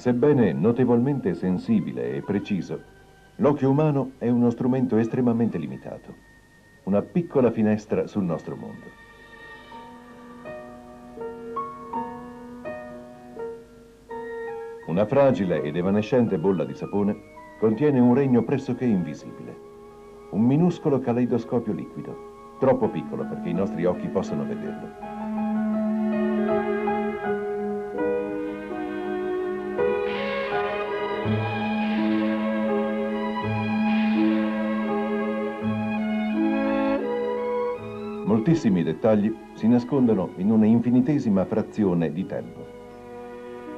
Sebbene notevolmente sensibile e preciso, l'occhio umano è uno strumento estremamente limitato, una piccola finestra sul nostro mondo. Una fragile ed evanescente bolla di sapone contiene un regno pressoché invisibile, un minuscolo caleidoscopio liquido, troppo piccolo perché i nostri occhi possano vederlo. Moltissimi dettagli si nascondono in una infinitesima frazione di tempo.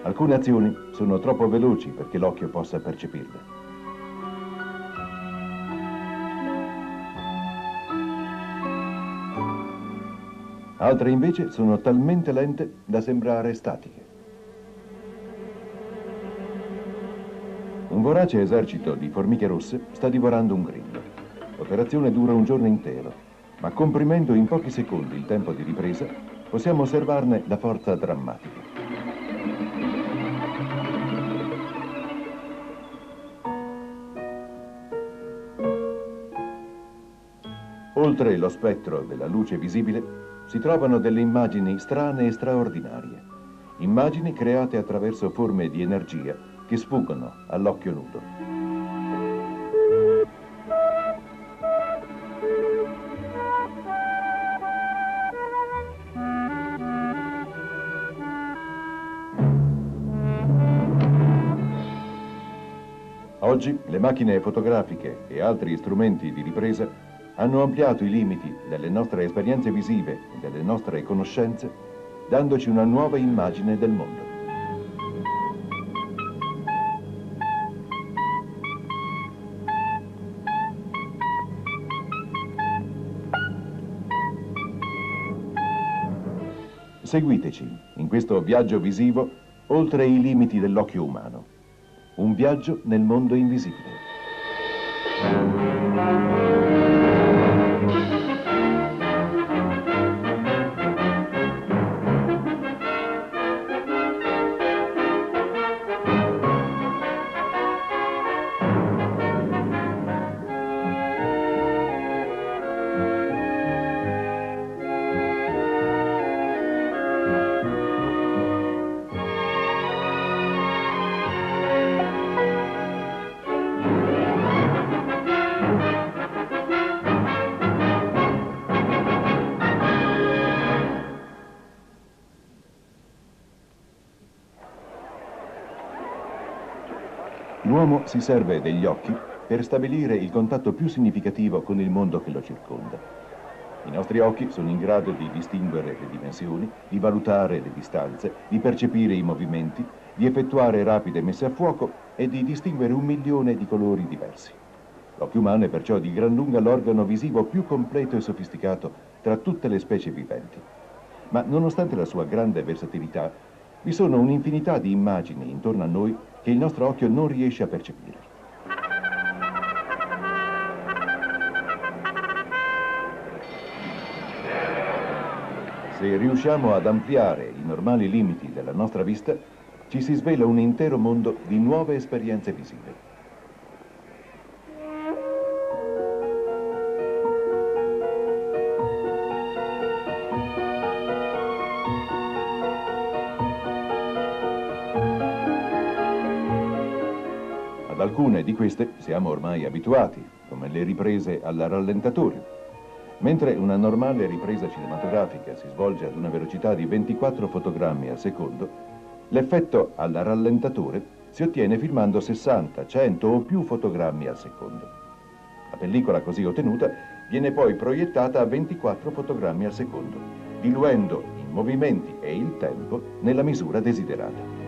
Alcune azioni sono troppo veloci perché l'occhio possa percepirle. Altre invece sono talmente lente da sembrare statiche. Un vorace esercito di formiche rosse sta divorando un grillo. L'operazione dura un giorno intero, ma comprimendo in pochi secondi il tempo di ripresa, possiamo osservarne la forza drammatica. Oltre lo spettro della luce visibile si trovano delle immagini strane e straordinarie, immagini create attraverso forme di energia che sfuggono all'occhio nudo. Oggi le macchine fotografiche e altri strumenti di ripresa hanno ampliato i limiti delle nostre esperienze visive e delle nostre conoscenze, dandoci una nuova immagine del mondo. Seguiteci in questo viaggio visivo oltre i limiti dell'occhio umano. Un viaggio nel mondo invisibile. L'uomo si serve degli occhi per stabilire il contatto più significativo con il mondo che lo circonda. I nostri occhi sono in grado di distinguere le dimensioni, di valutare le distanze, di percepire i movimenti, di effettuare rapide messe a fuoco e di distinguere 1 milione di colori diversi. L'occhio umano è perciò di gran lunga l'organo visivo più completo e sofisticato tra tutte le specie viventi. Ma nonostante la sua grande versatilità, vi sono un'infinità di immagini intorno a noi che il nostro occhio non riesce a percepire. Se riusciamo ad ampliare i normali limiti della nostra vista, ci si svela un intero mondo di nuove esperienze visive. Ad alcune di queste siamo ormai abituati, come le riprese al rallentatore. Mentre una normale ripresa cinematografica si svolge ad una velocità di 24 fotogrammi al secondo, l'effetto al rallentatore si ottiene filmando 60, 100 o più fotogrammi al secondo. La pellicola così ottenuta viene poi proiettata a 24 fotogrammi al secondo, diluendo i movimenti e il tempo nella misura desiderata.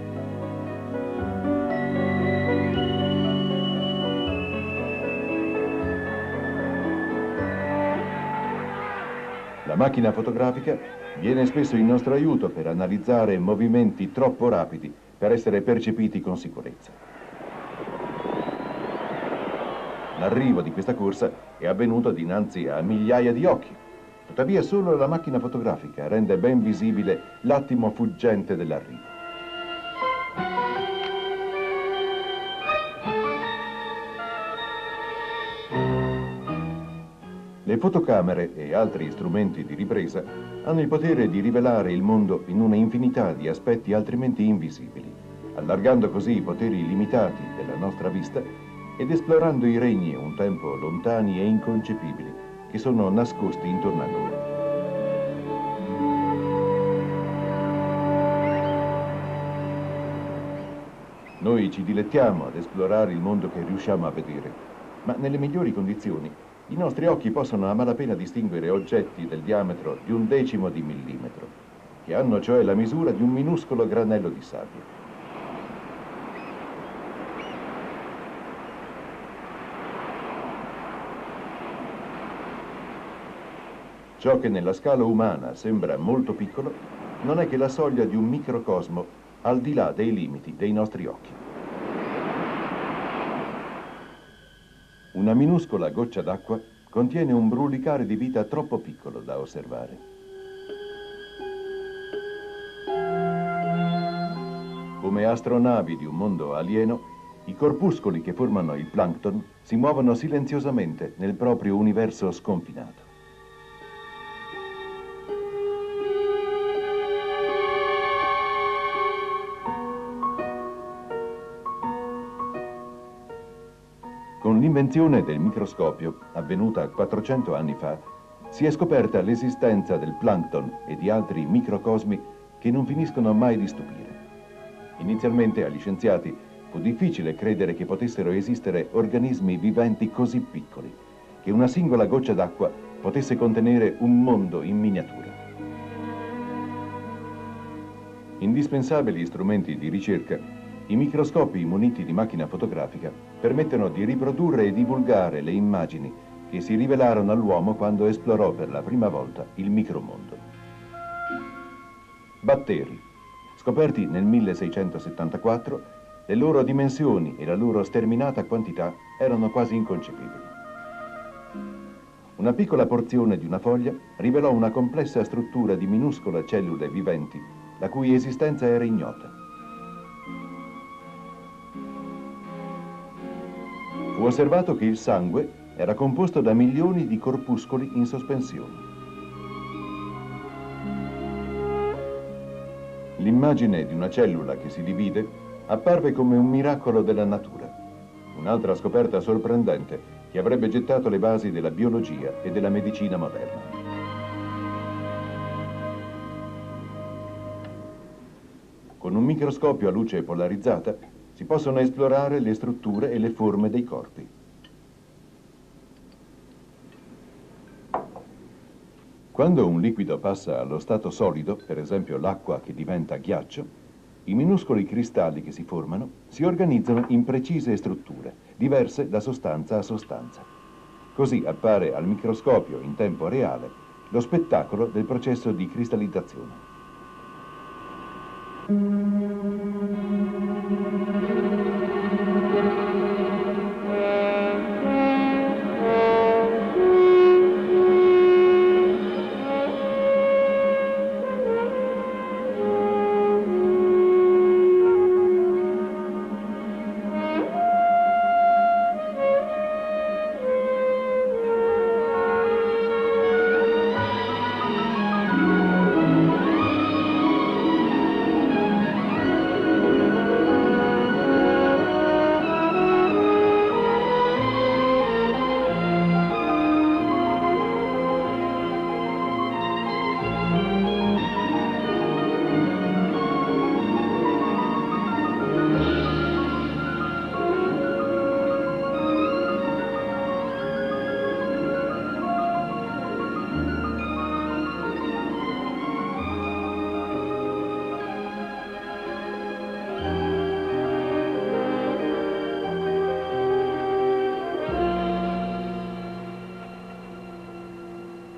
La macchina fotografica viene spesso in nostro aiuto per analizzare movimenti troppo rapidi per essere percepiti con sicurezza. L'arrivo di questa corsa è avvenuto dinanzi a migliaia di occhi. Tuttavia solo la macchina fotografica rende ben visibile l'attimo fuggente dell'arrivo. Le fotocamere e altri strumenti di ripresa hanno il potere di rivelare il mondo in una infinità di aspetti altrimenti invisibili, allargando così i poteri limitati della nostra vista ed esplorando i regni un tempo lontani e inconcepibili che sono nascosti intorno a noi. Noi ci dilettiamo ad esplorare il mondo che riusciamo a vedere, ma nelle migliori condizioni i nostri occhi possono a malapena distinguere oggetti del diametro di 1/10 di millimetro, che hanno cioè la misura di un minuscolo granello di sabbia. Ciò che nella scala umana sembra molto piccolo non è che la soglia di un microcosmo al di là dei limiti dei nostri occhi. Una minuscola goccia d'acqua contiene un brulicare di vita troppo piccolo da osservare. Come astronavi di un mondo alieno, i corpuscoli che formano il plancton si muovono silenziosamente nel proprio universo sconfinato. Con l'invenzione del microscopio, avvenuta 400 anni fa, si è scoperta l'esistenza del plancton e di altri microcosmi che non finiscono mai di stupire. Inizialmente agli scienziati fu difficile credere che potessero esistere organismi viventi così piccoli, che una singola goccia d'acqua potesse contenere un mondo in miniatura. Indispensabili strumenti di ricerca, i microscopi muniti di macchina fotografica permettono di riprodurre e divulgare le immagini che si rivelarono all'uomo quando esplorò per la prima volta il micromondo. Batteri. Scoperti nel 1674, le loro dimensioni e la loro sterminata quantità erano quasi inconcepibili. Una piccola porzione di una foglia rivelò una complessa struttura di minuscole cellule viventi, la cui esistenza era ignota. Fu osservato che il sangue era composto da milioni di corpuscoli in sospensione. L'immagine di una cellula che si divide apparve come un miracolo della natura, un'altra scoperta sorprendente che avrebbe gettato le basi della biologia e della medicina moderna. Con un microscopio a luce polarizzata si possono esplorare le strutture e le forme dei corpi. Quando un liquido passa allo stato solido, per esempio l'acqua che diventa ghiaccio, i minuscoli cristalli che si formano si organizzano in precise strutture, diverse da sostanza a sostanza. Così appare al microscopio in tempo reale lo spettacolo del processo di cristallizzazione.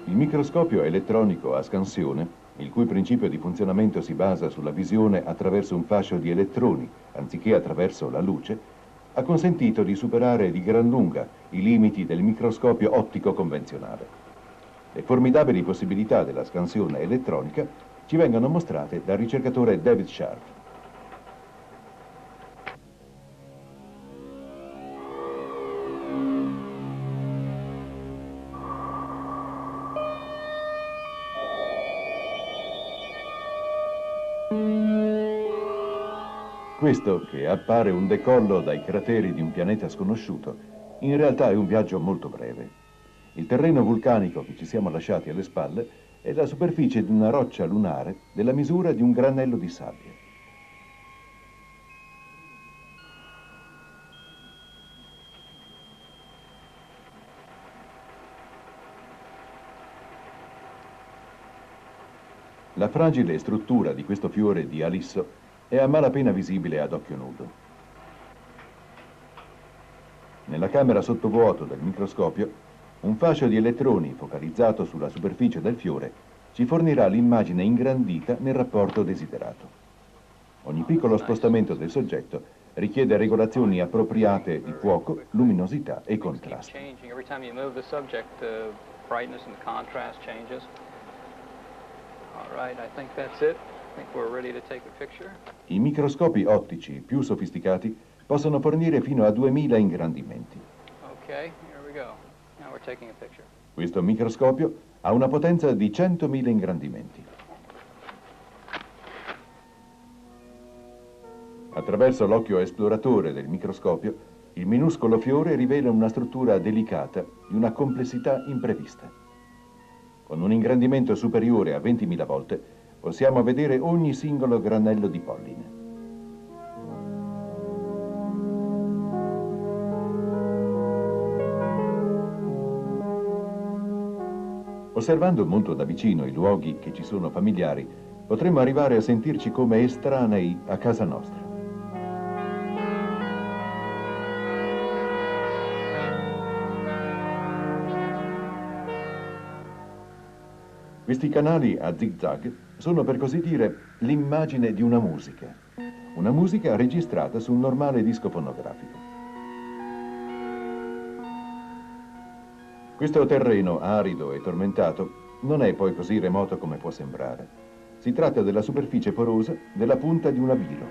Il microscopio elettronico a scansione, il cui principio di funzionamento si basa sulla visione attraverso un fascio di elettroni, anziché attraverso la luce, ha consentito di superare di gran lunga i limiti del microscopio ottico convenzionale. Le formidabili possibilità della scansione elettronica ci vengono mostrate dal ricercatore David Sharp. Questo, che appare un decollo dai crateri di un pianeta sconosciuto, in realtà è un viaggio molto breve. Il terreno vulcanico che ci siamo lasciati alle spalle è la superficie di una roccia lunare della misura di un granello di sabbia. La fragile struttura di questo fiore di alisso è a malapena visibile ad occhio nudo. Nella camera sottovuoto del microscopio, un fascio di elettroni focalizzato sulla superficie del fiore ci fornirà l'immagine ingrandita nel rapporto desiderato. Ogni piccolo spostamento del soggetto richiede regolazioni appropriate di fuoco, luminosità e contrasto. I microscopi ottici più sofisticati possono fornire fino a 2000 ingrandimenti. Questo microscopio ha una potenza di 100.000 ingrandimenti. Attraverso l'occhio esploratore del microscopio, il minuscolo fiore rivela una struttura delicata di una complessità imprevista. Con un ingrandimento superiore a 20.000 volte possiamo vedere ogni singolo granello di polline. Osservando molto da vicino i luoghi che ci sono familiari, potremmo arrivare a sentirci come estranei a casa nostra. Questi canali a zig-zag sono, per così dire, l'immagine di una musica registrata su un normale disco fonografico. Questo terreno arido e tormentato non è poi così remoto come può sembrare. Si tratta della superficie porosa della punta di un avilo.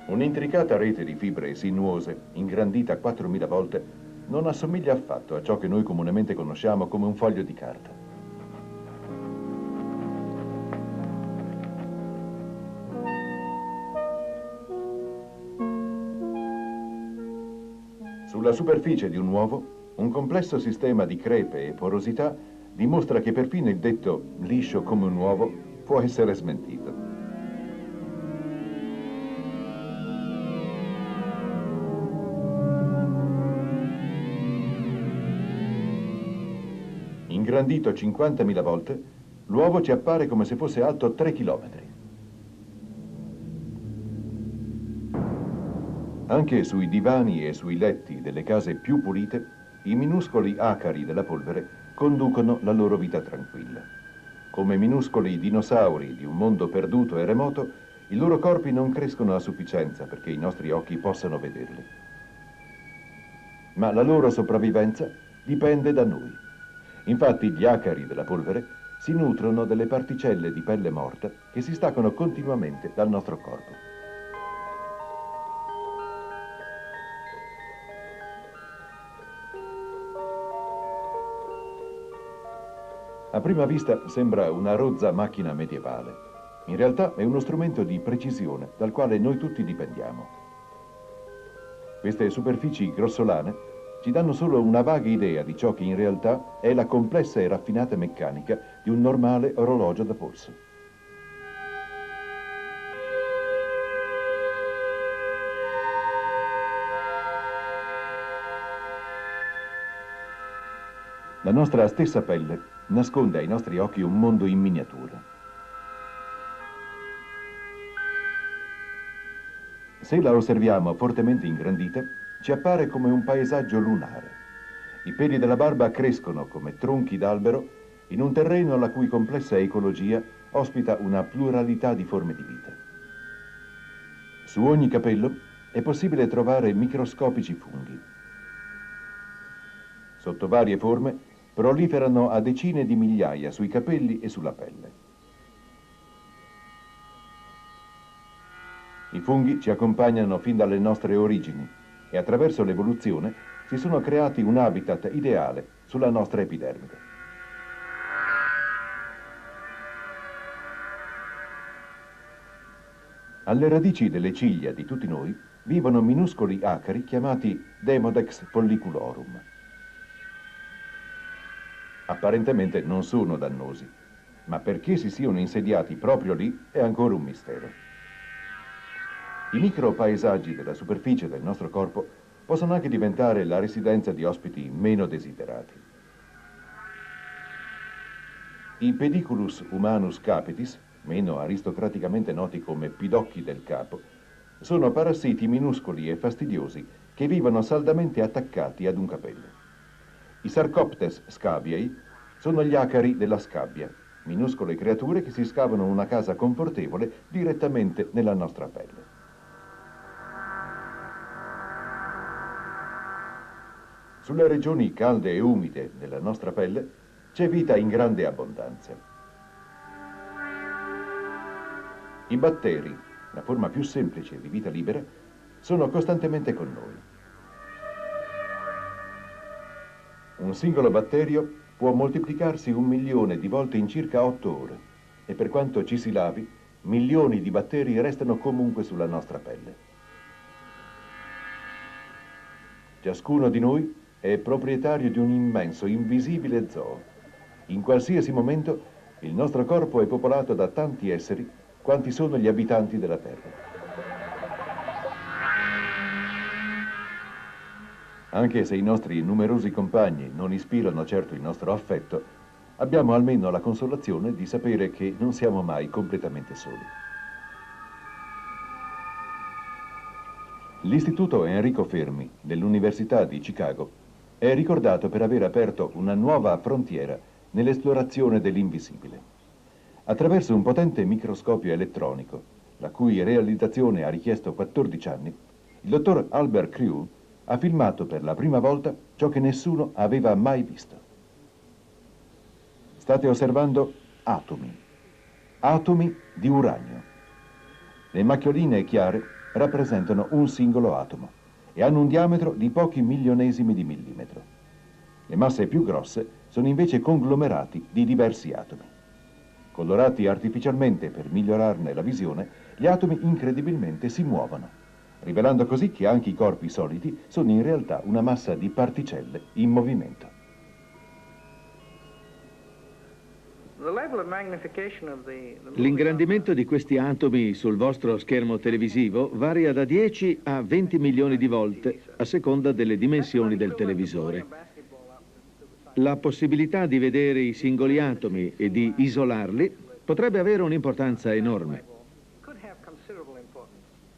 Un'intricata rete di fibre sinuose, ingrandita 4.000 volte, non assomiglia affatto a ciò che noi comunemente conosciamo come un foglio di carta. Sulla superficie di un uovo, un complesso sistema di crepe e porosità dimostra che perfino il detto liscio come un uovo può essere smentito. Ingrandito 50.000 volte, l'uovo ci appare come se fosse alto 3 chilometri. Anche sui divani e sui letti delle case più pulite, i minuscoli acari della polvere conducono la loro vita tranquilla. Come minuscoli dinosauri di un mondo perduto e remoto, i loro corpi non crescono a sufficienza perché i nostri occhi possano vederli. Ma la loro sopravvivenza dipende da noi. Infatti gli acari della polvere si nutrono delle particelle di pelle morta che si staccano continuamente dal nostro corpo. A prima vista sembra una rozza macchina medievale. In realtà è uno strumento di precisione dal quale noi tutti dipendiamo. Queste superfici grossolane ci danno solo una vaga idea di ciò che in realtà è la complessa e raffinata meccanica di un normale orologio da polso. La nostra stessa pelle nasconde ai nostri occhi un mondo in miniatura. Se la osserviamo fortemente ingrandita, ci appare come un paesaggio lunare. I peli della barba crescono come tronchi d'albero in un terreno la cui complessa ecologia ospita una pluralità di forme di vita. Su ogni capello è possibile trovare microscopici funghi. Sotto varie forme proliferano a decine di migliaia sui capelli e sulla pelle. I funghi ci accompagnano fin dalle nostre origini e attraverso l'evoluzione si sono creati un habitat ideale sulla nostra epidermide. Alle radici delle ciglia di tutti noi vivono minuscoli acari chiamati Demodex folliculorum. Apparentemente non sono dannosi, ma perché si siano insediati proprio lì è ancora un mistero. I micropaesaggi della superficie del nostro corpo possono anche diventare la residenza di ospiti meno desiderati. I Pediculus humanus capitis, meno aristocraticamente noti come pidocchi del capo, sono parassiti minuscoli e fastidiosi che vivono saldamente attaccati ad un capello. I Sarcoptes scabiei sono gli acari della scabbia, minuscole creature che si scavano una casa confortevole direttamente nella nostra pelle. Sulle regioni calde e umide della nostra pelle c'è vita in grande abbondanza. I batteri, la forma più semplice di vita libera, sono costantemente con noi. Un singolo batterio può moltiplicarsi 1 milione di volte in circa 8 ore e per quanto ci si lavi, milioni di batteri restano comunque sulla nostra pelle. Ciascuno di noi è proprietario di un immenso, invisibile zoo. In qualsiasi momento il nostro corpo è popolato da tanti esseri quanti sono gli abitanti della Terra. Anche se i nostri numerosi compagni non ispirano certo il nostro affetto, abbiamo almeno la consolazione di sapere che non siamo mai completamente soli. L'Istituto Enrico Fermi dell'Università di Chicago è ricordato per aver aperto una nuova frontiera nell'esplorazione dell'invisibile. Attraverso un potente microscopio elettronico, la cui realizzazione ha richiesto 14 anni, il dottor Albert Crew ha filmato per la prima volta ciò che nessuno aveva mai visto. State osservando atomi, atomi di uranio. Le macchioline chiare rappresentano un singolo atomo e hanno un diametro di pochi milionesimi di millimetro. Le masse più grosse sono invece conglomerati di diversi atomi. Colorati artificialmente per migliorarne la visione, gli atomi incredibilmente si muovono, rivelando così che anche i corpi solidi sono in realtà una massa di particelle in movimento. L'ingrandimento di questi atomi sul vostro schermo televisivo varia da 10 a 20 milioni di volte a seconda delle dimensioni del televisore. La possibilità di vedere i singoli atomi e di isolarli potrebbe avere un'importanza enorme.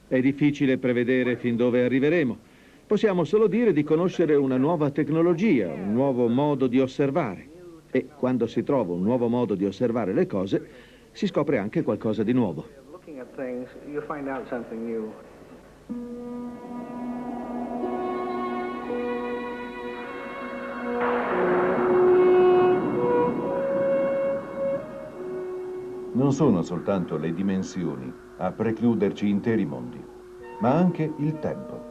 È difficile prevedere fin dove arriveremo. Possiamo solo dire di conoscere una nuova tecnologia, un nuovo modo di osservare. E quando si trova un nuovo modo di osservare le cose, si scopre anche qualcosa di nuovo. Non sono soltanto le dimensioni a precluderci interi mondi, ma anche il tempo.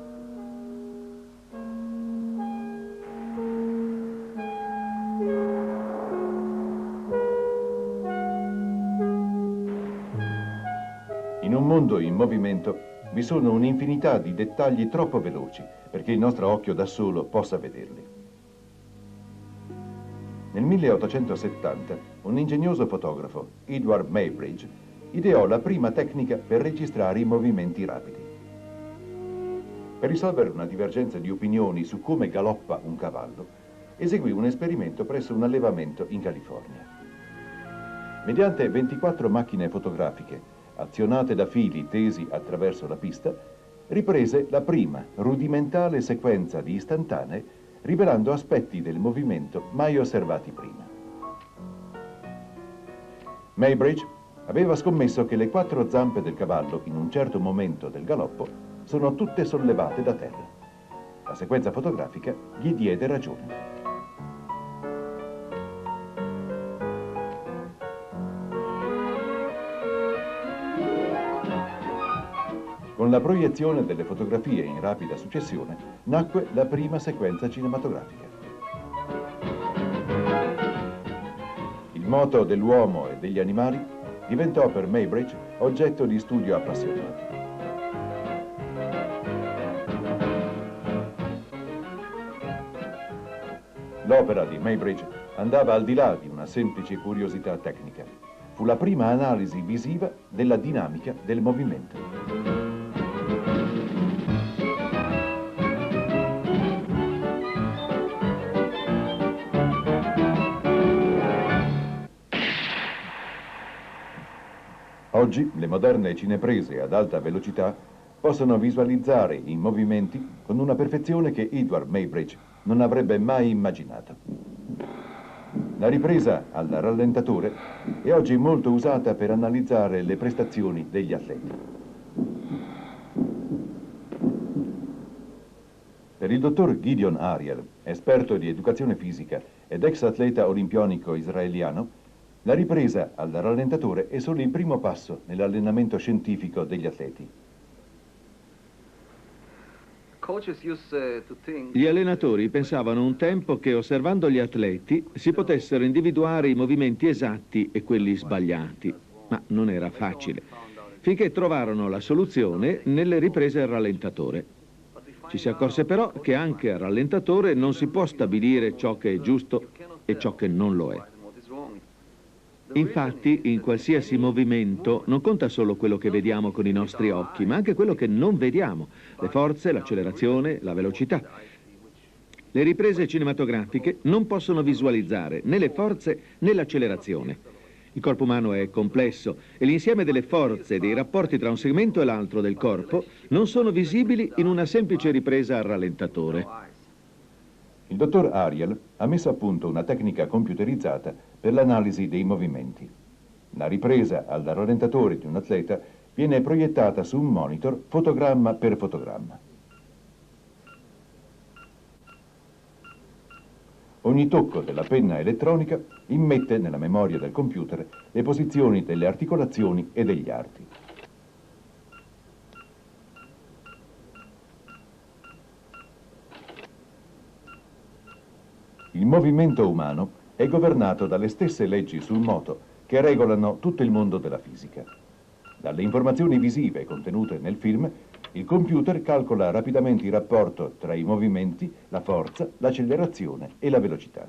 In un mondo in movimento vi sono un'infinità di dettagli troppo veloci perché il nostro occhio da solo possa vederli. Nel 1870 un ingegnoso fotografo, Edward Muybridge, ideò la prima tecnica per registrare i movimenti rapidi. Per risolvere una divergenza di opinioni su come galoppa un cavallo, eseguì un esperimento presso un allevamento in California. Mediante 24 macchine fotografiche azionate da fili tesi attraverso la pista, riprese la prima rudimentale sequenza di istantanee, rivelando aspetti del movimento mai osservati prima. Muybridge aveva scommesso che le 4 zampe del cavallo in un certo momento del galoppo sono tutte sollevate da terra. La sequenza fotografica gli diede ragione. Con la proiezione delle fotografie in rapida successione, nacque la prima sequenza cinematografica. Il moto dell'uomo e degli animali diventò per Muybridge oggetto di studio appassionato. L'opera di Muybridge andava al di là di una semplice curiosità tecnica. Fu la prima analisi visiva della dinamica del movimento. Oggi le moderne cineprese ad alta velocità possono visualizzare i movimenti con una perfezione che Edward Muybridge non avrebbe mai immaginato. La ripresa al rallentatore è oggi molto usata per analizzare le prestazioni degli atleti. Per il dottor Gideon Ariel, esperto di educazione fisica ed ex atleta olimpionico israeliano, la ripresa al rallentatore è solo il primo passo nell'allenamento scientifico degli atleti. Gli allenatori pensavano un tempo che osservando gli atleti si potessero individuare i movimenti esatti e quelli sbagliati, ma non era facile, finché trovarono la soluzione nelle riprese al rallentatore. Ci si accorse però che anche al rallentatore non si può stabilire ciò che è giusto e ciò che non lo è. Infatti, in qualsiasi movimento non conta solo quello che vediamo con i nostri occhi, ma anche quello che non vediamo, le forze, l'accelerazione, la velocità. Le riprese cinematografiche non possono visualizzare né le forze né l'accelerazione. Il corpo umano è complesso e l'insieme delle forze e dei rapporti tra un segmento e l'altro del corpo non sono visibili in una semplice ripresa al rallentatore. Il dottor Ariel ha messo a punto una tecnica computerizzata per l'analisi dei movimenti. La ripresa al rallentatore di un atleta viene proiettata su un monitor fotogramma per fotogramma. Ogni tocco della penna elettronica immette nella memoria del computer le posizioni delle articolazioni e degli arti. Il movimento umano è governato dalle stesse leggi sul moto che regolano tutto il mondo della fisica. Dalle informazioni visive contenute nel film, il computer calcola rapidamente il rapporto tra i movimenti, la forza, l'accelerazione e la velocità.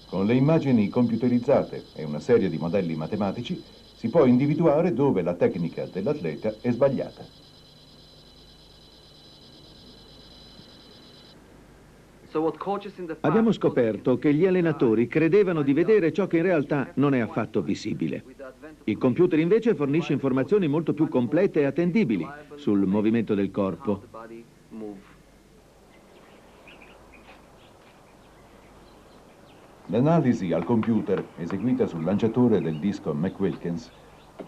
Con le immagini computerizzate e una serie di modelli matematici si può individuare dove la tecnica dell'atleta è sbagliata. Abbiamo scoperto che gli allenatori credevano di vedere ciò che in realtà non è affatto visibile. Il computer invece fornisce informazioni molto più complete e attendibili sul movimento del corpo. L'analisi al computer, eseguita sul lanciatore del disco McWilkins,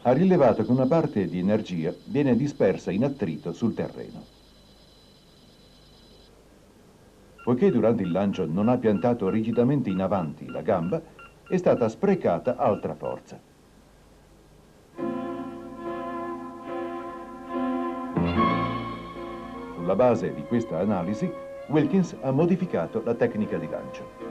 ha rilevato che una parte di energia viene dispersa in attrito sul terreno. Poiché durante il lancio non ha piantato rigidamente in avanti la gamba, è stata sprecata altra forza. Sulla base di questa analisi, Wilkins ha modificato la tecnica di lancio.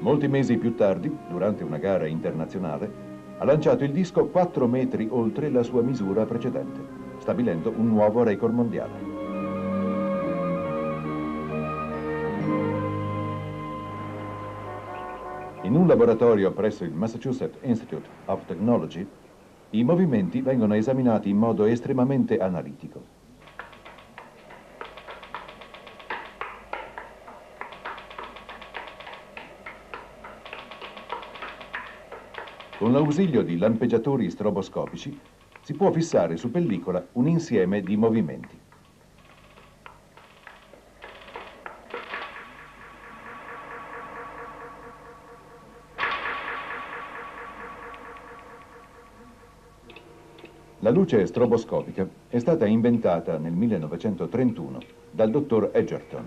Molti mesi più tardi, durante una gara internazionale, ha lanciato il disco 4 metri oltre la sua misura precedente, stabilendo un nuovo record mondiale. In un laboratorio presso il Massachusetts Institute of Technology, i movimenti vengono esaminati in modo estremamente analitico. Con l'ausilio di lampeggiatori stroboscopici si può fissare su pellicola un insieme di movimenti. La luce stroboscopica è stata inventata nel 1931 dal dottor Egerton.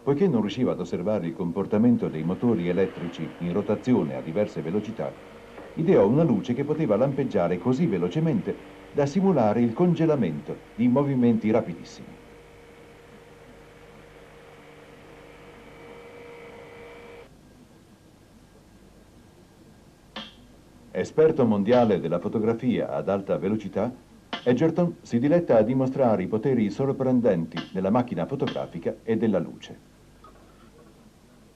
Poiché non riusciva ad osservare il comportamento dei motori elettrici in rotazione a diverse velocità, ideò una luce che poteva lampeggiare così velocemente da simulare il congelamento di movimenti rapidissimi. Esperto mondiale della fotografia ad alta velocità, Egerton si diletta a dimostrare i poteri sorprendenti della macchina fotografica e della luce.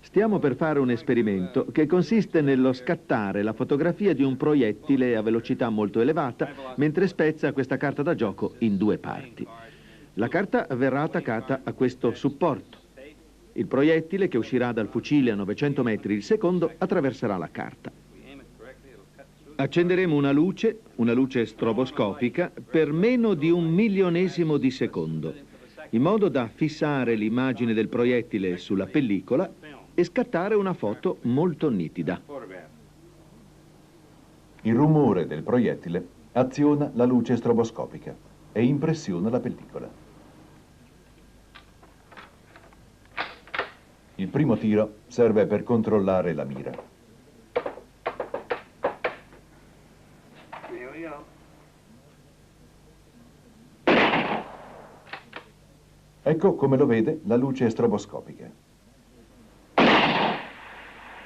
Stiamo per fare un esperimento che consiste nello scattare la fotografia di un proiettile a velocità molto elevata mentre spezza questa carta da gioco in due parti. La carta verrà attaccata a questo supporto. Il proiettile, che uscirà dal fucile a 900 metri il secondo, attraverserà la carta. Accenderemo una luce stroboscopica, per meno di 1/1000 di secondo, in modo da fissare l'immagine del proiettile sulla pellicola e scattare una foto molto nitida. Il rumore del proiettile aziona la luce stroboscopica e impressiona la pellicola. Il primo tiro serve per controllare la mira. Ecco come lo vede la luce stroboscopica.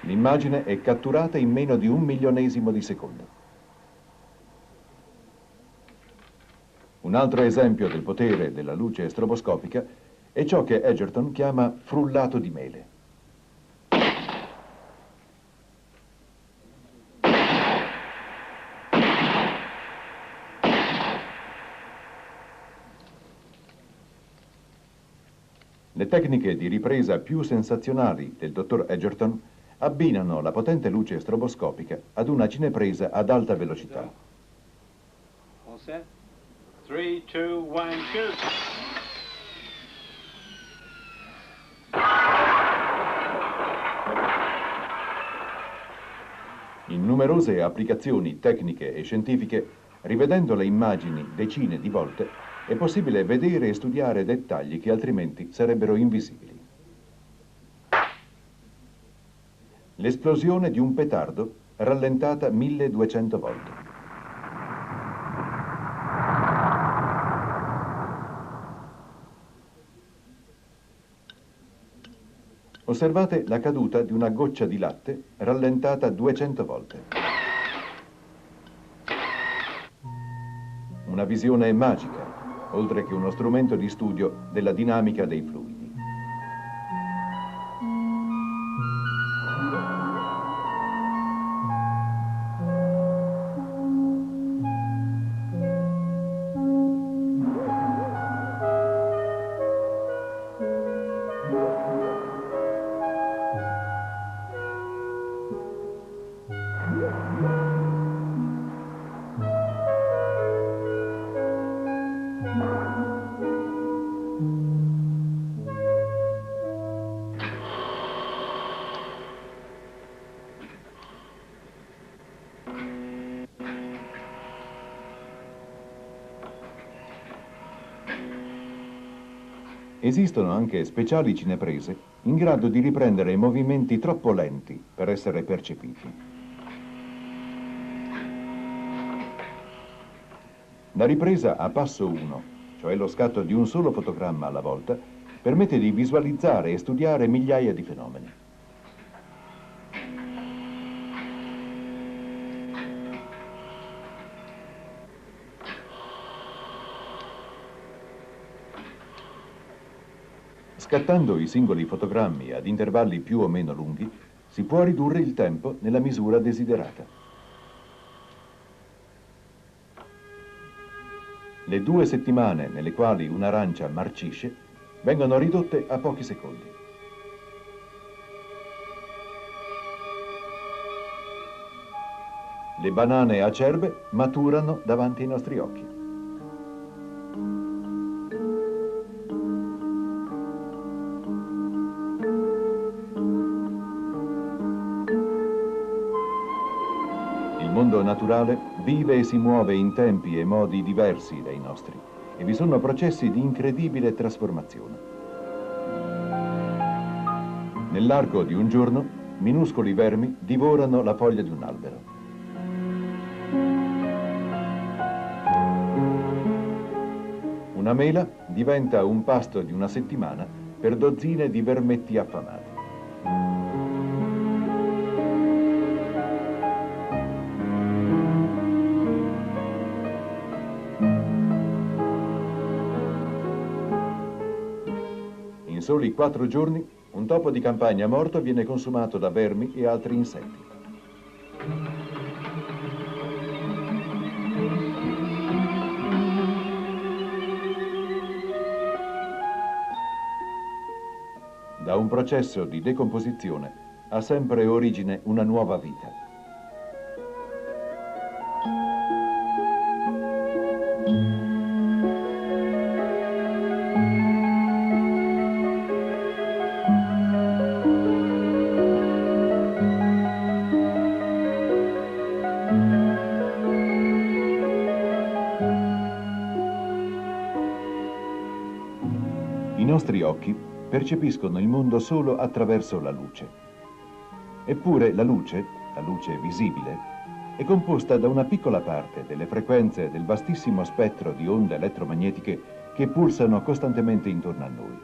L'immagine è catturata in meno di 1/1000 di secondo. Un altro esempio del potere della luce stroboscopica è ciò che Egerton chiama frullato di mele. Le tecniche di ripresa più sensazionali del dottor Egerton abbinano la potente luce stroboscopica ad una cinepresa ad alta velocità. All set? 3, 2, 1, shoot! In numerose applicazioni tecniche e scientifiche, rivedendo le immagini decine di volte, è possibile vedere e studiare dettagli che altrimenti sarebbero invisibili. L'esplosione di un petardo rallentata 1200 volte. Osservate la caduta di una goccia di latte rallentata 200 volte. Una visione magica, oltre che uno strumento di studio della dinamica dei fluidi. Esistono anche speciali cineprese in grado di riprendere movimenti troppo lenti per essere percepiti. La ripresa a passo 1, cioè lo scatto di un solo fotogramma alla volta, permette di visualizzare e studiare migliaia di fenomeni. Scattando i singoli fotogrammi ad intervalli più o meno lunghi, si può ridurre il tempo nella misura desiderata. Le 2 settimane nelle quali un'arancia marcisce vengono ridotte a pochi secondi. Le banane acerbe maturano davanti ai nostri occhi. Il mondo naturale vive e si muove in tempi e modi diversi dai nostri e vi sono processi di incredibile trasformazione. Nell'arco di un giorno, minuscoli vermi divorano la foglia di un albero. Una mela diventa un pasto di una settimana per dozzine di vermetti affamati. In soli 4 giorni, un topo di campagna morto viene consumato da vermi e altri insetti. Da un processo di decomposizione ha sempre origine una nuova vita. I nostri occhi percepiscono il mondo solo attraverso la luce. Eppure la luce visibile, è composta da una piccola parte delle frequenze del vastissimo spettro di onde elettromagnetiche che pulsano costantemente intorno a noi.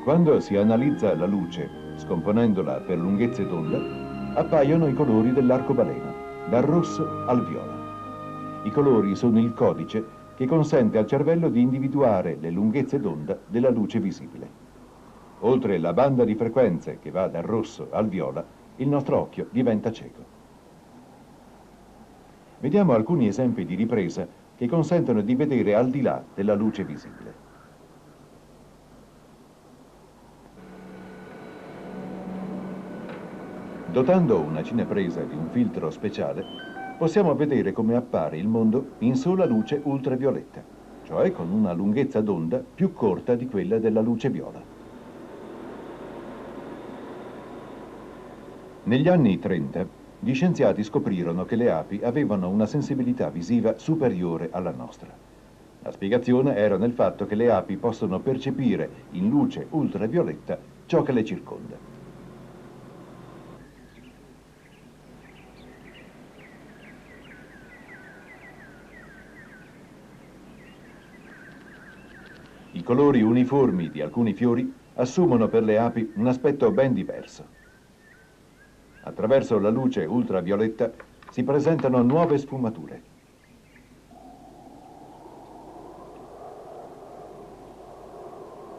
Quando si analizza la luce, scomponendola per lunghezze d'onda, appaiono i colori dell'arcobaleno, dal rosso al viola. I colori sono il codice che consente al cervello di individuare le lunghezze d'onda della luce visibile. Oltre la banda di frequenze che va dal rosso al viola, il nostro occhio diventa cieco. Vediamo alcuni esempi di ripresa che consentono di vedere al di là della luce visibile. Dotando una cinepresa di un filtro speciale, possiamo vedere come appare il mondo in sola luce ultravioletta, cioè con una lunghezza d'onda più corta di quella della luce viola. Negli anni 30, gli scienziati scoprirono che le api avevano una sensibilità visiva superiore alla nostra. La spiegazione era nel fatto che le api possono percepire in luce ultravioletta ciò che le circonda. I colori uniformi di alcuni fiori assumono per le api un aspetto ben diverso. Attraverso la luce ultravioletta si presentano nuove sfumature.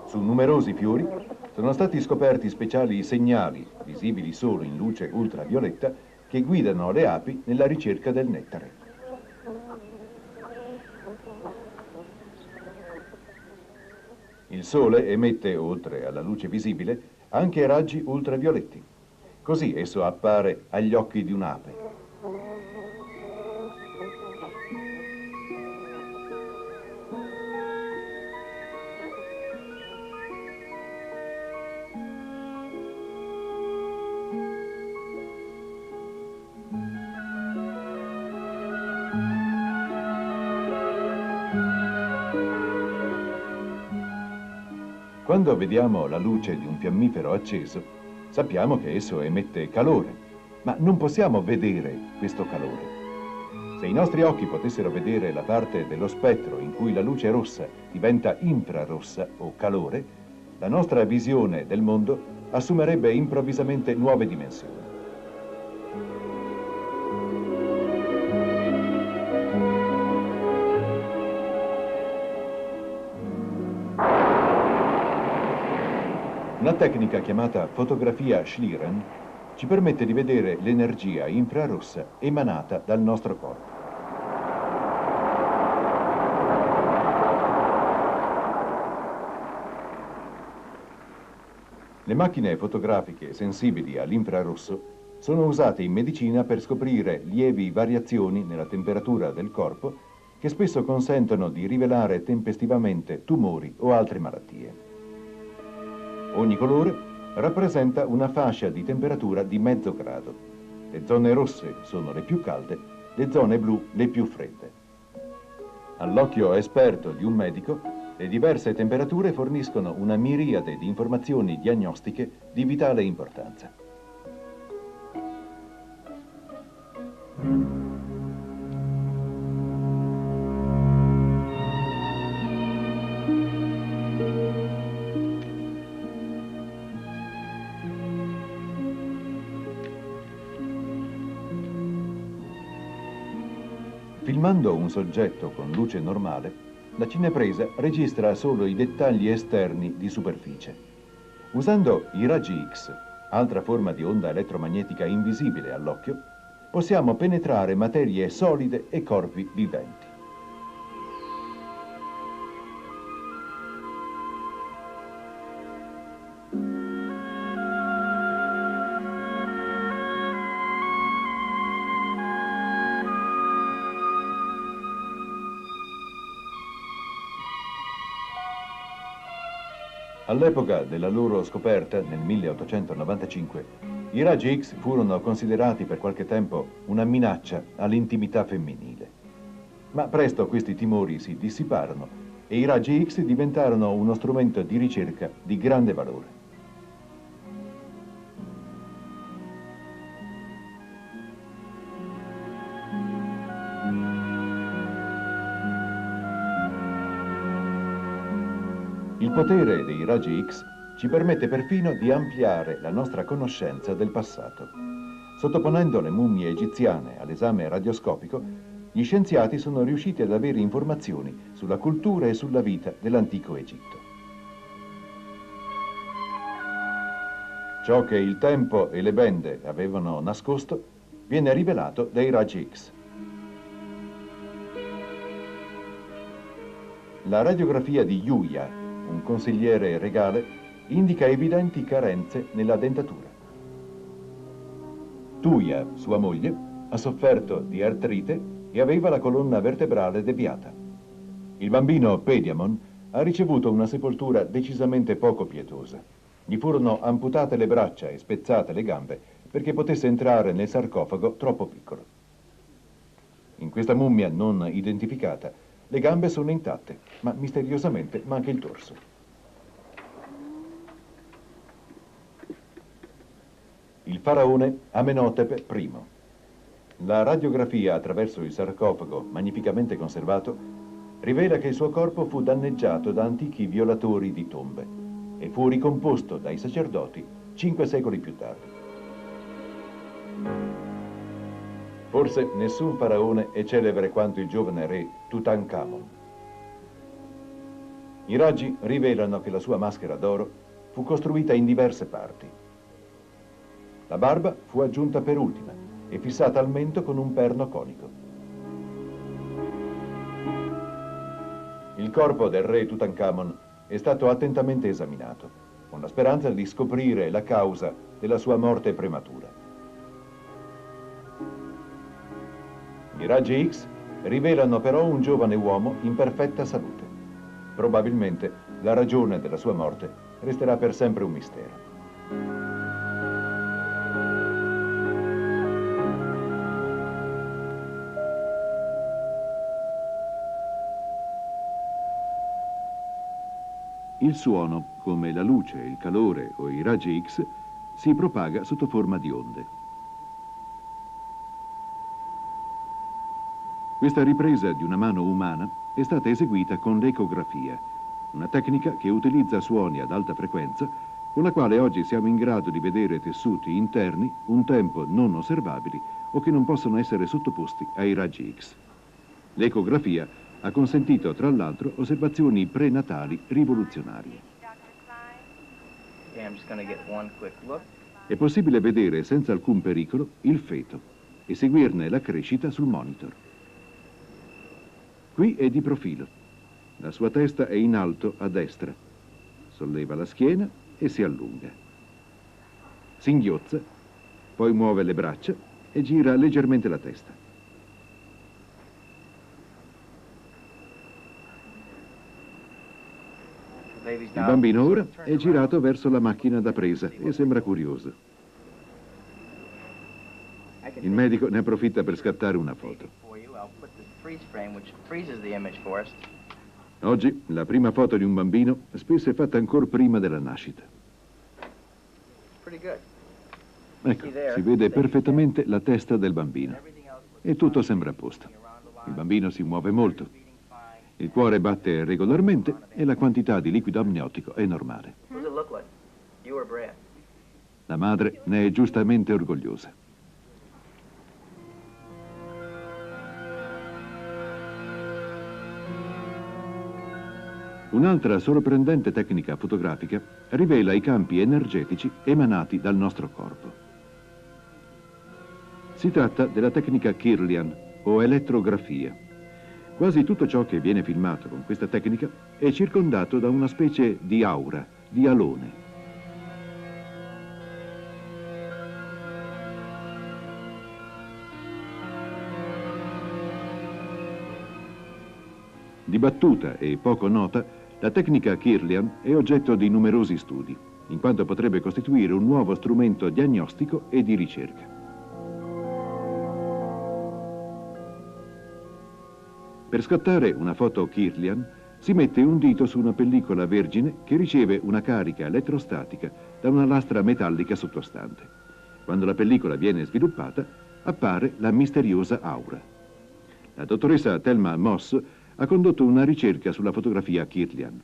Su numerosi fiori sono stati scoperti speciali segnali, visibili solo in luce ultravioletta, che guidano le api nella ricerca del nettare. Il Sole emette, oltre alla luce visibile, anche raggi ultravioletti. Così esso appare agli occhi di un'ape. Quando vediamo la luce di un fiammifero acceso, sappiamo che esso emette calore, ma non possiamo vedere questo calore. Se i nostri occhi potessero vedere la parte dello spettro in cui la luce rossa diventa infrarossa o calore, la nostra visione del mondo assumerebbe improvvisamente nuove dimensioni. Una tecnica chiamata fotografia Schlieren ci permette di vedere l'energia infrarossa emanata dal nostro corpo. Le macchine fotografiche sensibili all'infrarosso sono usate in medicina per scoprire lievi variazioni nella temperatura del corpo che spesso consentono di rivelare tempestivamente tumori o altre malattie. Ogni colore rappresenta una fascia di temperatura di mezzo grado. Le zone rosse sono le più calde, le zone blu le più fredde. All'occhio esperto di un medico, le diverse temperature forniscono una miriade di informazioni diagnostiche di vitale importanza. Filmando un soggetto con luce normale, la cinepresa registra solo i dettagli esterni di superficie. Usando i raggi X, altra forma di onda elettromagnetica invisibile all'occhio, possiamo penetrare materie solide e corpi viventi. All'epoca della loro scoperta, nel 1895, i raggi X furono considerati per qualche tempo una minaccia all'intimità femminile. Ma presto questi timori si dissiparono e i raggi X diventarono uno strumento di ricerca di grande valore. Il potere dei raggi X ci permette perfino di ampliare la nostra conoscenza del passato. Sottoponendo le mummie egiziane all'esame radioscopico, gli scienziati sono riusciti ad avere informazioni sulla cultura e sulla vita dell'antico Egitto. Ciò che il tempo e le bende avevano nascosto viene rivelato dai raggi X. La radiografia di Yuya, un consigliere regale, indica evidenti carenze nella dentatura. Tuya, sua moglie, ha sofferto di artrite e aveva la colonna vertebrale deviata. Il bambino Pediamon ha ricevuto una sepoltura decisamente poco pietosa. Gli furono amputate le braccia e spezzate le gambe perché potesse entrare nel sarcofago troppo piccolo. In questa mummia non identificata, le gambe sono intatte, ma misteriosamente manca il torso. Il faraone Amenotepe I. La radiografia attraverso il sarcofago, magnificamente conservato, rivela che il suo corpo fu danneggiato da antichi violatori di tombe e fu ricomposto dai sacerdoti 5 secoli più tardi. Forse nessun faraone è celebre quanto il giovane re Tutankhamon. I raggi rivelano che la sua maschera d'oro fu costruita in diverse parti. La barba fu aggiunta per ultima e fissata al mento con un perno conico. Il corpo del re Tutankhamon è stato attentamente esaminato, con la speranza di scoprire la causa della sua morte prematura. I raggi X rivelano però un giovane uomo in perfetta salute. Probabilmente la ragione della sua morte resterà per sempre un mistero. Il suono, come la luce, il calore o i raggi X, si propaga sotto forma di onde. Questa ripresa di una mano umana è stata eseguita con l'ecografia, una tecnica che utilizza suoni ad alta frequenza, con la quale oggi siamo in grado di vedere tessuti interni un tempo non osservabili o che non possono essere sottoposti ai raggi X. L'ecografia ha consentito, tra l'altro, osservazioni prenatali rivoluzionarie. È possibile vedere senza alcun pericolo il feto e seguirne la crescita sul monitor. Qui è di profilo. La sua testa è in alto a destra. Solleva la schiena e si allunga. Singhiozza, poi muove le braccia e gira leggermente la testa. Il bambino ora è girato verso la macchina da presa e sembra curioso. Il medico ne approfitta per scattare una foto. Oggi la prima foto di un bambino spesso è fatta ancora prima della nascita. Ecco, si vede perfettamente la testa del bambino e tutto sembra a posto. Il bambino si muove molto, il cuore batte regolarmente e la quantità di liquido amniotico è normale. La madre ne è giustamente orgogliosa. Un'altra sorprendente tecnica fotografica rivela i campi energetici emanati dal nostro corpo. Si tratta della tecnica Kirlian o elettrografia. Quasi tutto ciò che viene filmato con questa tecnica è circondato da una specie di aura, di alone. Dibattuta e poco nota, la tecnica Kirlian è oggetto di numerosi studi, in quanto potrebbe costituire un nuovo strumento diagnostico e di ricerca. Per scattare una foto Kirlian si mette un dito su una pellicola vergine che riceve una carica elettrostatica da una lastra metallica sottostante. Quando la pellicola viene sviluppata, appare la misteriosa aura. La dottoressa Thelma Moss ha condotto una ricerca sulla fotografia Kirlian.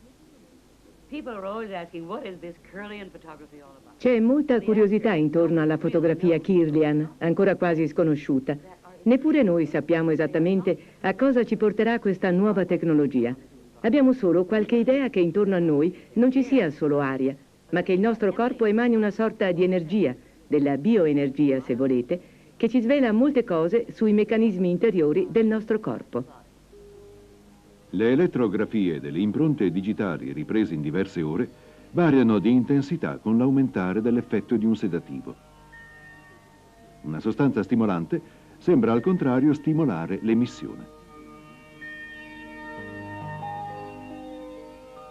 C'è molta curiosità intorno alla fotografia Kirlian, ancora quasi sconosciuta. Neppure noi sappiamo esattamente a cosa ci porterà questa nuova tecnologia. Abbiamo solo qualche idea che intorno a noi non ci sia solo aria, ma che il nostro corpo emani una sorta di energia, della bioenergia se volete, che ci svela molte cose sui meccanismi interiori del nostro corpo. Le elettrografie delle impronte digitali riprese in diverse ore variano di intensità con l'aumentare dell'effetto di un sedativo. Una sostanza stimolante sembra al contrario stimolare l'emissione.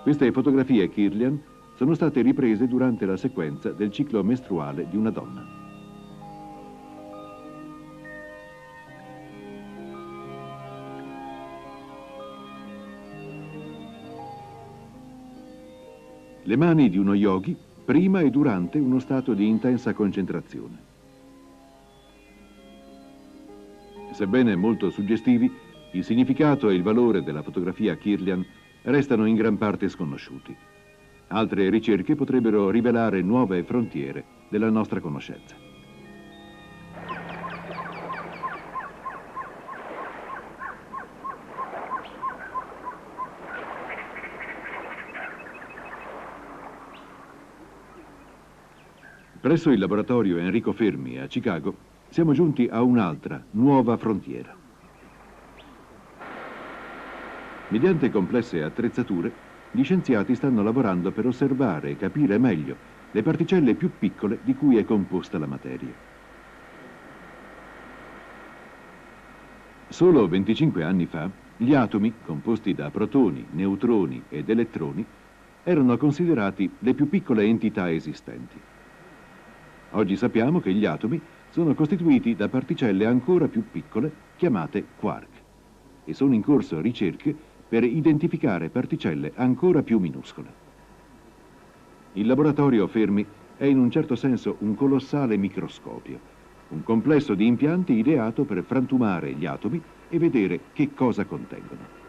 Queste fotografie Kirlian sono state riprese durante la sequenza del ciclo mestruale di una donna. Le mani di uno yogi prima e durante uno stato di intensa concentrazione. Sebbene molto suggestivi, il significato e il valore della fotografia Kirlian restano in gran parte sconosciuti. Altre ricerche potrebbero rivelare nuove frontiere della nostra conoscenza. Presso il laboratorio Enrico Fermi a Chicago siamo giunti a un'altra, nuova frontiera. Mediante complesse attrezzature, gli scienziati stanno lavorando per osservare e capire meglio le particelle più piccole di cui è composta la materia. Solo 25 anni fa, gli atomi, composti da protoni, neutroni ed elettroni, erano considerati le più piccole entità esistenti. Oggi sappiamo che gli atomi sono costituiti da particelle ancora più piccole, chiamate quark, e sono in corso ricerche per identificare particelle ancora più minuscole. Il laboratorio Fermi è in un certo senso un colossale microscopio, un complesso di impianti ideato per frantumare gli atomi e vedere che cosa contengono.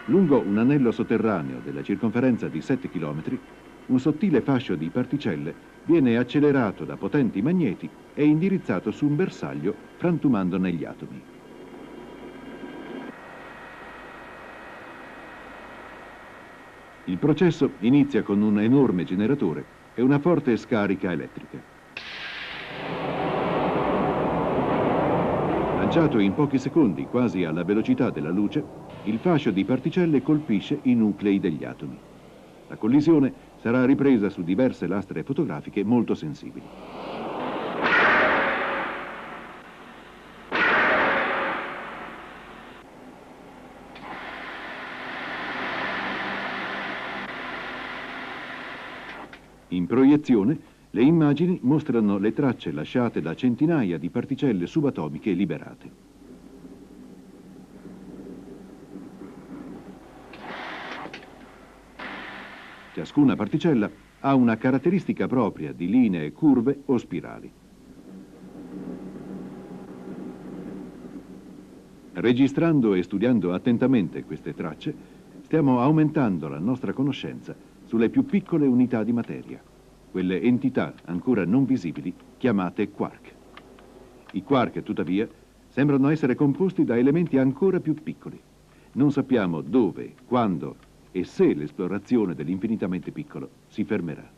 Lungo un anello sotterraneo della circonferenza di 7 km, un sottile fascio di particelle viene accelerato da potenti magneti e indirizzato su un bersaglio frantumandone gli atomi. Il processo inizia con un enorme generatore e una forte scarica elettrica. Lanciato in pochi secondi, quasi alla velocità della luce, il fascio di particelle colpisce i nuclei degli atomi. La collisione sarà ripresa su diverse lastre fotografiche molto sensibili. In proiezione, le immagini mostrano le tracce lasciate da centinaia di particelle subatomiche liberate. Ciascuna particella ha una caratteristica propria di linee curve o spirali. Registrando e studiando attentamente queste tracce, stiamo aumentando la nostra conoscenza sulle più piccole unità di materia, quelle entità ancora non visibili chiamate quark. I quark, tuttavia, sembrano essere composti da elementi ancora più piccoli. Non sappiamo dove, quando e se l'esplorazione dell'infinitamente piccolo si fermerà.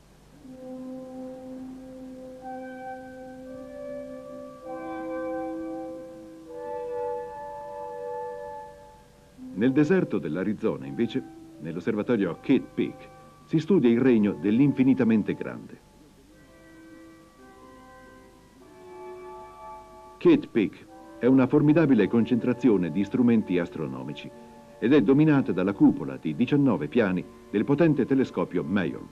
Nel deserto dell'Arizona, invece, nell'osservatorio Kitt Peak, si studia il regno dell'infinitamente grande. Kitt Peak è una formidabile concentrazione di strumenti astronomici ed è dominata dalla cupola di 19 piani del potente telescopio Mayon.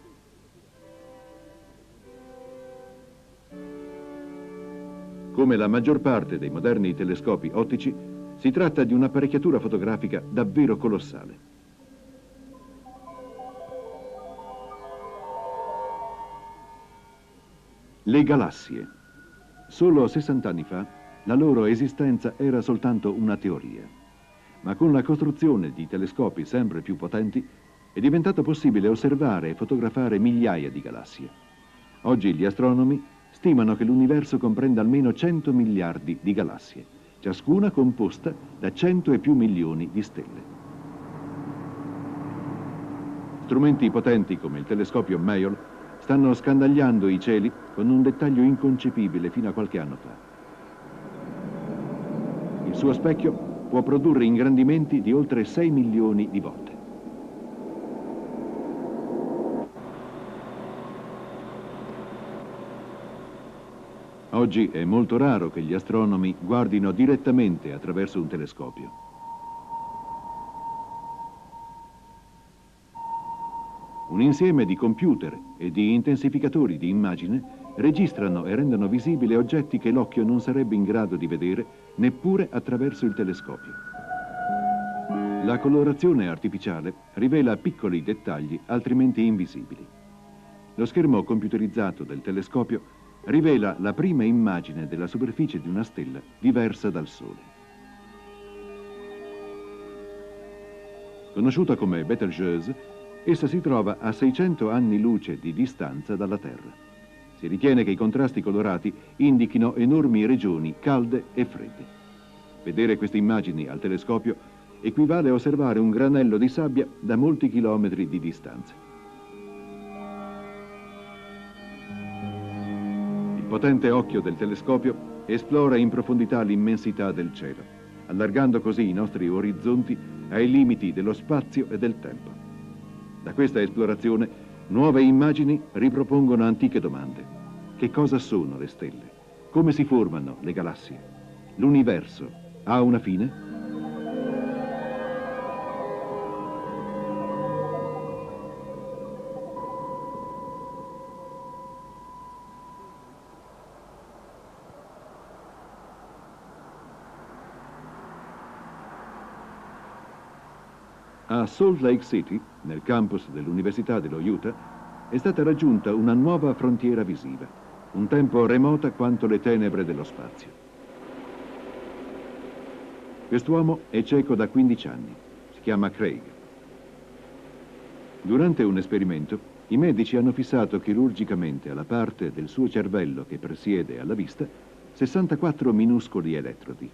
Come la maggior parte dei moderni telescopi ottici, si tratta di un'apparecchiatura fotografica davvero colossale. Le galassie. Solo 60 anni fa la loro esistenza era soltanto una teoria, ma con la costruzione di telescopi sempre più potenti è diventato possibile osservare e fotografare migliaia di galassie. Oggi gli astronomi stimano che l'universo comprenda almeno 100 miliardi di galassie, ciascuna composta da 100 e più milioni di stelle. Strumenti potenti come il telescopio Mayon stanno scandagliando i cieli con un dettaglio inconcepibile fino a qualche anno fa. Il suo specchio può produrre ingrandimenti di oltre 6 milioni di volte. Oggi è molto raro che gli astronomi guardino direttamente attraverso un telescopio. Un insieme di computer e di intensificatori di immagine registrano e rendono visibili oggetti che l'occhio non sarebbe in grado di vedere neppure attraverso il telescopio. La colorazione artificiale rivela piccoli dettagli altrimenti invisibili. Lo schermo computerizzato del telescopio rivela la prima immagine della superficie di una stella diversa dal Sole. Conosciuta come Betelgeuse, essa si trova a 600 anni luce di distanza dalla Terra. Si ritiene che i contrasti colorati indichino enormi regioni calde e fredde. Vedere queste immagini al telescopio equivale a osservare un granello di sabbia da molti chilometri di distanza. Il potente occhio del telescopio esplora in profondità l'immensità del cielo, allargando così i nostri orizzonti ai limiti dello spazio e del tempo. Da questa esplorazione, nuove immagini ripropongono antiche domande. Che cosa sono le stelle? Come si formano le galassie? L'universo ha una fine? A Salt Lake City, nel campus dell'Università dello Utah, è stata raggiunta una nuova frontiera visiva, un tempo remota quanto le tenebre dello spazio. Quest'uomo è cieco da 15 anni, si chiama Craig. Durante un esperimento, i medici hanno fissato chirurgicamente alla parte del suo cervello che presiede alla vista 64 minuscoli elettrodi.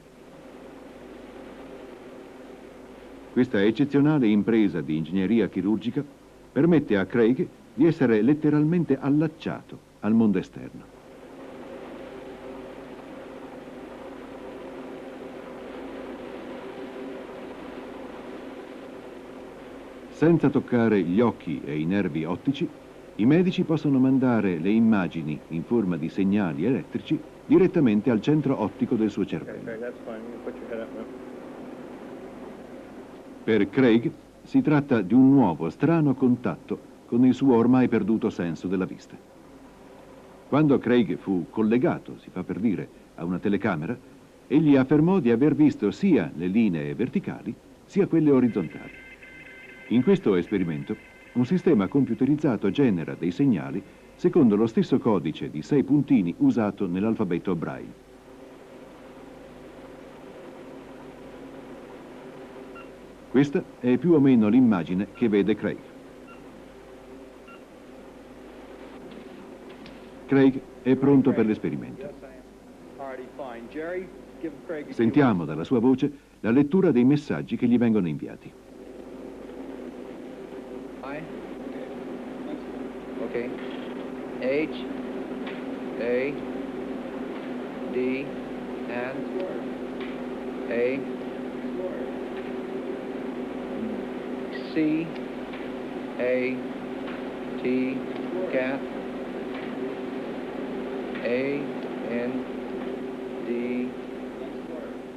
Questa eccezionale impresa di ingegneria chirurgica permette a Craig di essere letteralmente allacciato al mondo esterno. Senza toccare gli occhi e i nervi ottici, i medici possono mandare le immagini in forma di segnali elettrici direttamente al centro ottico del suo cervello. Per Craig si tratta di un nuovo, strano contatto con il suo ormai perduto senso della vista. Quando Craig fu collegato, si fa per dire, a una telecamera, egli affermò di aver visto sia le linee verticali sia quelle orizzontali. In questo esperimento, un sistema computerizzato genera dei segnali secondo lo stesso codice di 6 puntini usato nell'alfabeto Braille. Questa è più o meno l'immagine che vede Craig. Craig è pronto per l'esperimento. Sentiamo dalla sua voce la lettura dei messaggi che gli vengono inviati. Okay. H, A, D, and A, C, A, T, cat, A, N, D,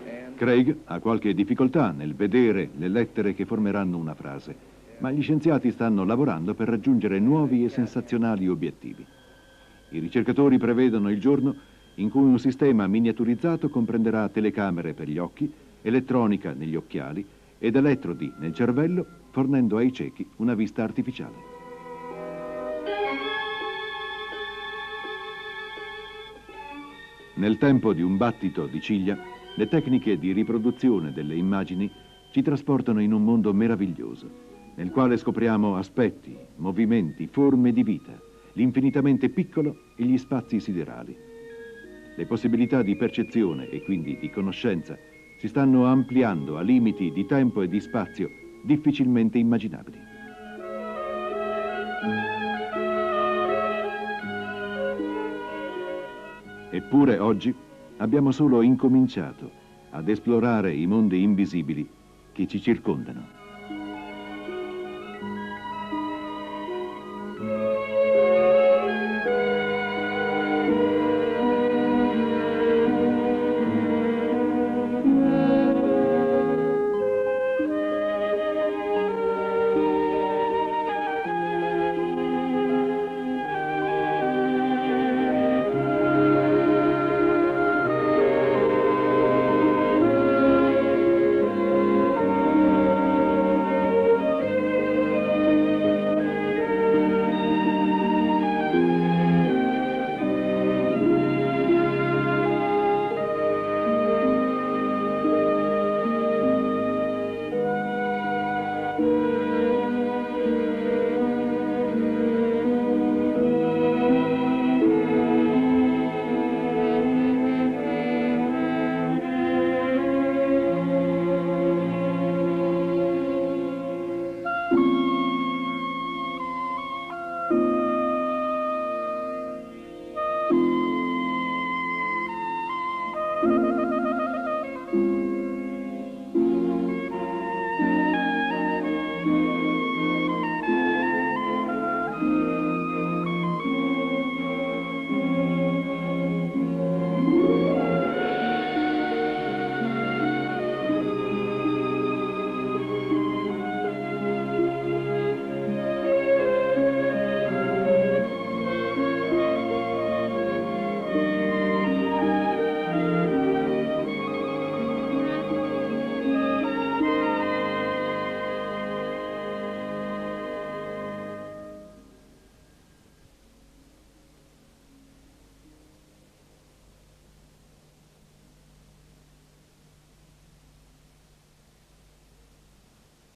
and... Craig ha qualche difficoltà nel vedere le lettere che formeranno una frase, ma gli scienziati stanno lavorando per raggiungere nuovi e sensazionali obiettivi. I ricercatori prevedono il giorno in cui un sistema miniaturizzato comprenderà telecamere per gli occhi, elettronica negli occhiali ed elettrodi nel cervello, fornendo ai ciechi una vista artificiale. Nel tempo di un battito di ciglia, le tecniche di riproduzione delle immagini ci trasportano in un mondo meraviglioso, nel quale scopriamo aspetti, movimenti, forme di vita, l'infinitamente piccolo e gli spazi siderali. Le possibilità di percezione e quindi di conoscenza si stanno ampliando a limiti di tempo e di spazio difficilmente immaginabili. Eppure oggi abbiamo solo incominciato ad esplorare i mondi invisibili che ci circondano.